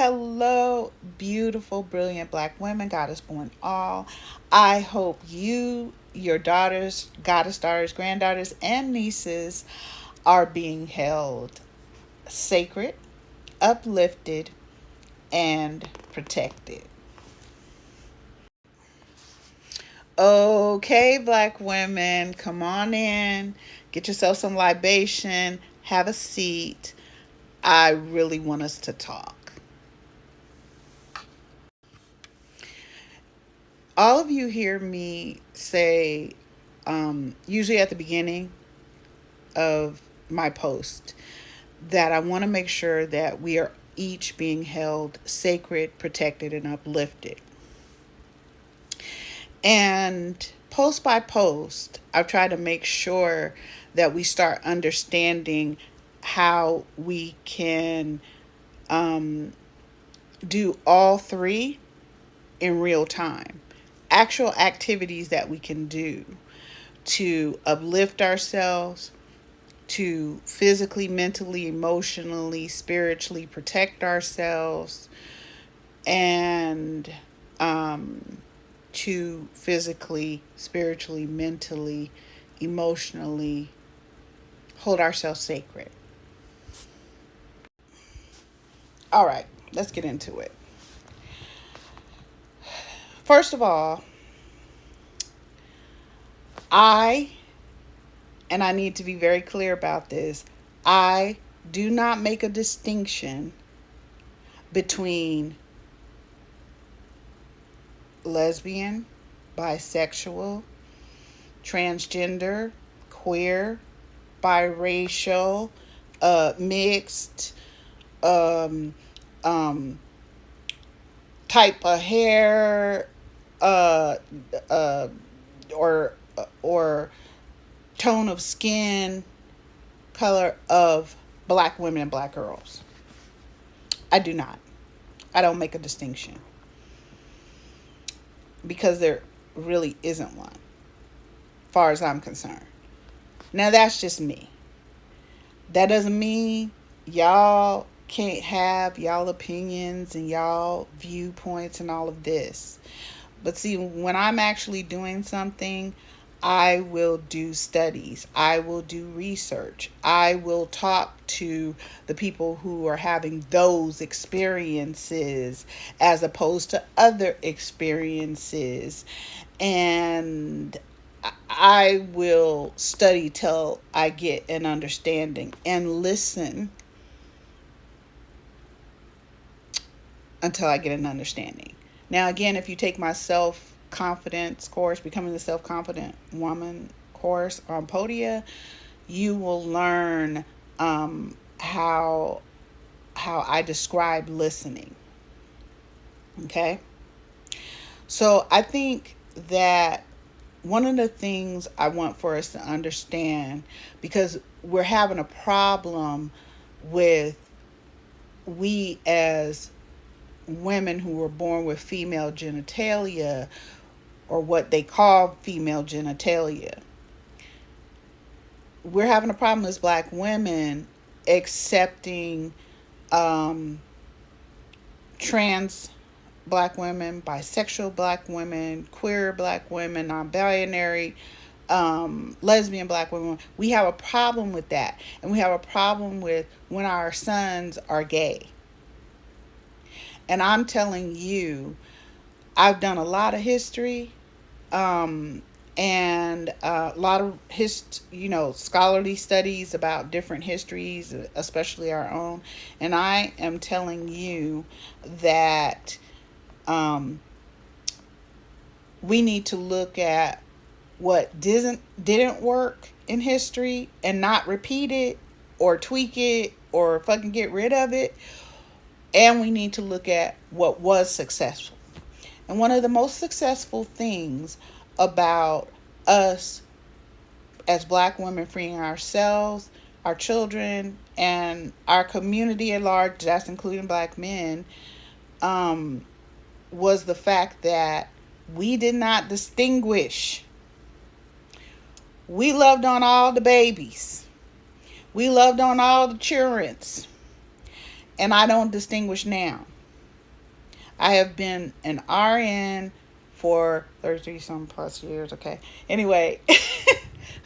Hello, beautiful, brilliant black women, goddess born all. I hope you, your daughters, goddess daughters, granddaughters, and nieces are being held sacred, uplifted, and protected. Okay, black women, come on in. Get yourself some libation. Have a seat. I really want us to talk. All of you hear me say, usually at the beginning of my post, that I want to make sure that we are each being held sacred, protected, and uplifted. And post by post, I've tried to make sure that we start understanding how we can do all three in real time. Actual activities that we can do to uplift ourselves, to physically, mentally, emotionally, spiritually protect ourselves, and to physically, spiritually, mentally, emotionally hold ourselves sacred. All right, let's get into it. First of all, and I need to be very clear about this, I do not make a distinction between lesbian, bisexual, transgender, queer, biracial, mixed, um, um, type of hair, uh, uh, or tone of skin, color of black women and black girls. I do not. I don't make a distinction because there really isn't one, as far as I'm concerned. Now, that's just me. That doesn't mean y'all can't have y'all opinions and y'all viewpoints and all of this. But see, when I'm actually doing something, I will do studies. I will do research. I will talk to the people who are having those experiences as opposed to other experiences. And I will study till I get an understanding and listen until I get an understanding. Now, again, if you take my self-confidence course, Becoming the Self-Confident Woman course on Podia, you will learn how I describe listening. Okay? So I think that one of the things I want for us to understand, because we're having a problem with we as women who were born with female genitalia, or what they call female genitalia. We're having a problem as black women accepting trans black women, bisexual black women, queer black women, non-binary, lesbian black women. We have a problem with that. And we have a problem with when our sons are gay. And I'm telling you, I've done a lot of history, and a lot of scholarly studies about different histories, especially our own. And I am telling you that we need to look at what didn't work in history and not repeat it or tweak it or fucking get rid of it. And we need to look at what was successful. And one of the most successful things about us as black women freeing ourselves, our children, and our community at large, that's including black men, was the fact that we did not distinguish. We loved on all the babies. We loved on all the children. And I don't distinguish now. I have been an RN for 33 some plus years. Okay. Anyway,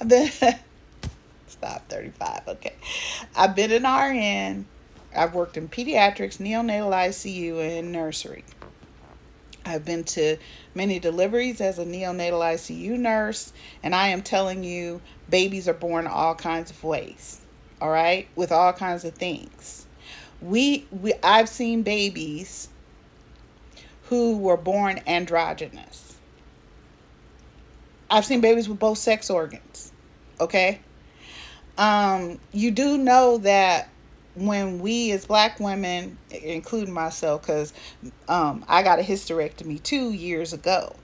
I've been, stop, 35. Okay. I've been an RN. I've worked in pediatrics, neonatal ICU, and nursery. I've been to many deliveries as a neonatal ICU nurse, and I am telling you, babies are born all kinds of ways, all right, with all kinds of things. I've seen babies who were born androgynous. I've seen babies with both sex organs, okay? You do know that when we as black women, including myself, because I got a hysterectomy 2 years ago,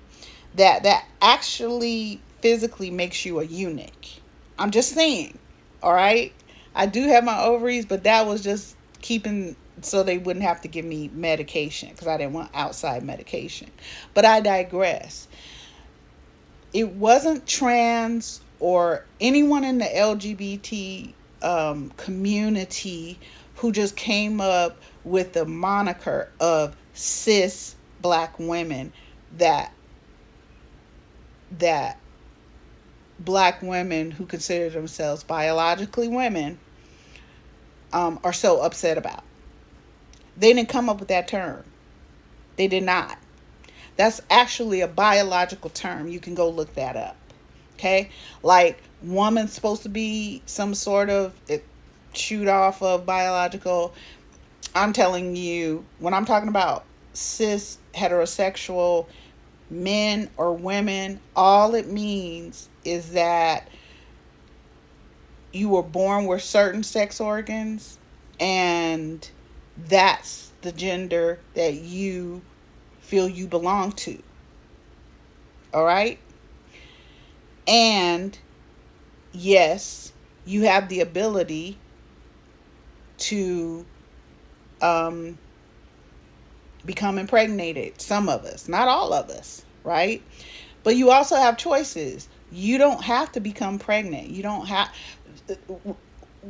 that actually physically makes you a eunuch. I'm just saying, all right? I do have my ovaries, but that was just keeping so they wouldn't have to give me medication because I didn't want outside medication. But I digress. It wasn't trans or anyone in the LGBT community who just came up with the moniker of cis black women that black women who consider themselves biologically women are so upset about. They didn't come up with that term. They did not. That's actually a biological term. You can go look that up. Okay? Like, woman's supposed to be some sort of shoot off of biological. I'm telling you, when I'm talking about cis heterosexual men or women, all it means is that you were born with certain sex organs, and that's the gender that you feel you belong to. All right? And yes, you have the ability to become impregnated. Some of us, not all of us, right? But you also have choices. You don't have to become pregnant. You don't have.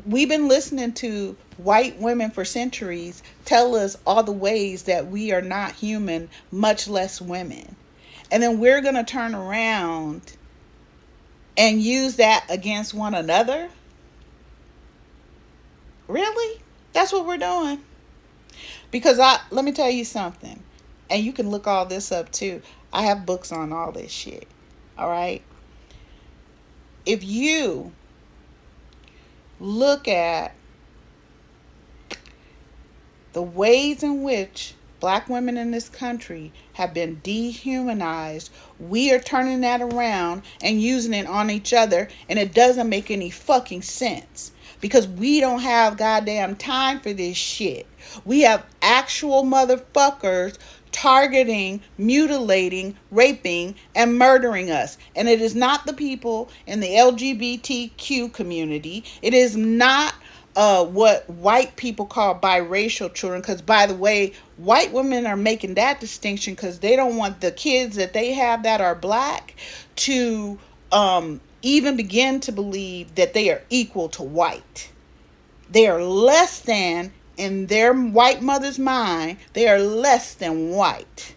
We've been listening to white women for centuries tell us all the ways that we are not human, much less women. And then we're going to turn around and use that against one another? Really? That's what we're doing? Because let me tell you something. And you can look all this up too. I have books on all this shit. All right? If you look at the ways in which black women in this country have been dehumanized, we are turning that around and using it on each other, and it doesn't make any fucking sense because we don't have goddamn time for this shit. We have actual motherfuckers targeting, mutilating, raping, and murdering us. And it is not the people in the LGBTQ community. It is not what white people call biracial children. Because, by the way, white women are making that distinction because they don't want the kids that they have that are black to even begin to believe that they are equal to white. They are less than. In their white mother's mind, they are less than white.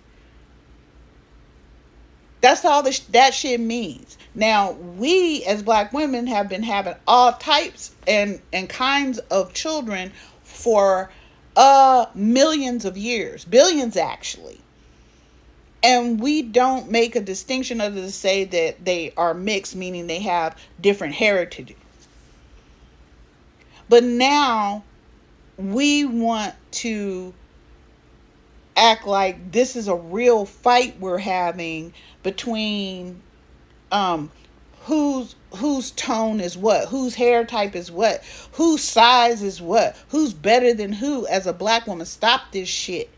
That's all that shit means. Now, we as black women have been having all types and kinds of children for millions of years, billions actually. And we don't make a distinction other than to say that they are mixed, meaning they have different heritages. But now we want to act like this is a real fight we're having between whose tone is what, whose hair type is what, whose size is what, who's better than who. As a black woman, stop this shit.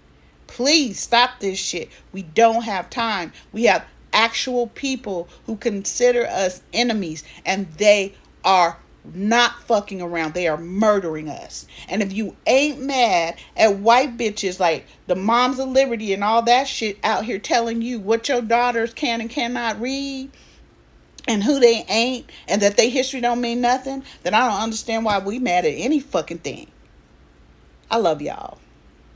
Please stop this shit. We don't have time. We have actual people who consider us enemies, and they are not fucking around. They are murdering us. And if you ain't mad at white bitches like the Moms of Liberty and all that shit out here telling you what your daughters can and cannot read and who they ain't and that their history don't mean nothing, then I don't understand why we mad at any fucking thing. I love y'all.